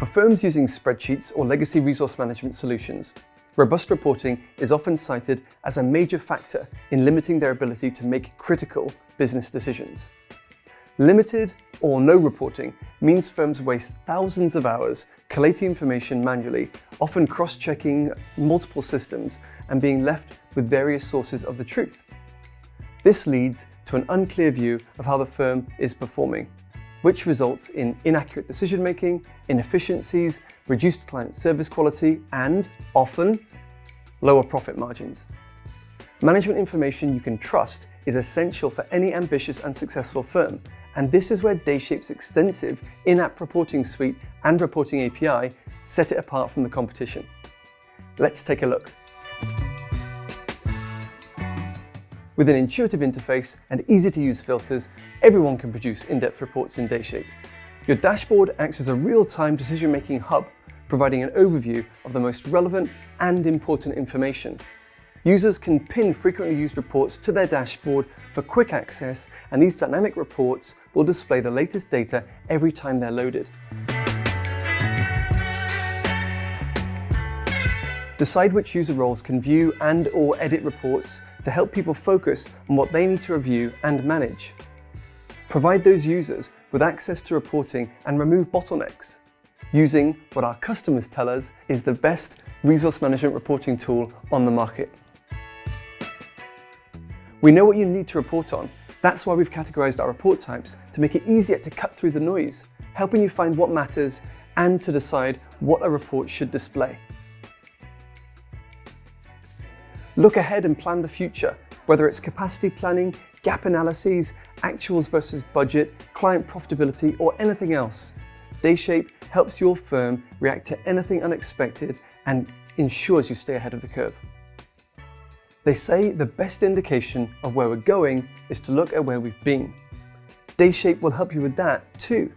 For firms using spreadsheets or legacy resource management solutions, robust reporting is often cited as a major factor in limiting their ability to make critical business decisions. Limited or no reporting means firms waste thousands of hours collating information manually, often cross-checking multiple systems and being left with various sources of the truth. This leads to an unclear view of how the firm is performing, which results in inaccurate decision-making, inefficiencies, reduced client service quality, and, often, lower profit margins. Management information you can trust is essential for any ambitious and successful firm, and this is where Dayshape's extensive in-app reporting suite and reporting API set it apart from the competition. Let's take a look. With an intuitive interface and easy-to-use filters, everyone can produce in-depth reports in Dayshape. Your dashboard acts as a real-time decision-making hub, providing an overview of the most relevant and important information. Users can pin frequently used reports to their dashboard for quick access, and these dynamic reports will display the latest data every time they're loaded. Decide which user roles can view and/or edit reports to help people focus on what they need to review and manage. Provide those users with access to reporting and remove bottlenecks, using what our customers tell us is the best resource management reporting tool on the market. We know what you need to report on. That's why we've categorized our report types to make it easier to cut through the noise, helping you find what matters and to decide what a report should display. Look ahead and plan the future, whether it's capacity planning, gap analyses, actuals versus budget, client profitability, or anything else. Dayshape helps your firm react to anything unexpected and ensures you stay ahead of the curve. They say the best indication of where we're going is to look at where we've been. Dayshape will help you with that too.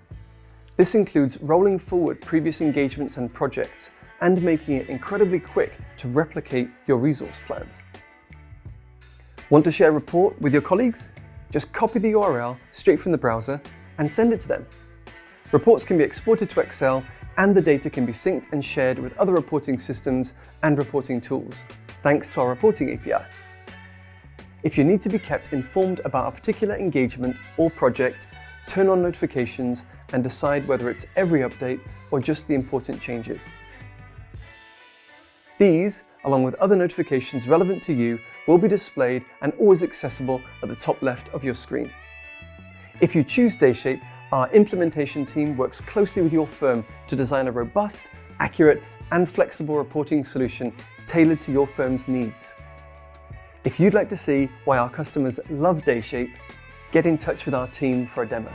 This includes rolling forward previous engagements and projects and making it incredibly quick to replicate your resource plans. Want to share a report with your colleagues? Just copy the URL straight from the browser and send it to them. Reports can be exported to Excel, and the data can be synced and shared with other reporting systems and reporting tools, thanks to our reporting API. If you need to be kept informed about a particular engagement or project, turn on notifications and decide whether it's every update or just the important changes. These, along with other notifications relevant to you, will be displayed and always accessible at the top left of your screen. If you choose Dayshape, our implementation team works closely with your firm to design a robust, accurate, and flexible reporting solution tailored to your firm's needs. If you'd like to see why our customers love Dayshape, get in touch with our team for a demo.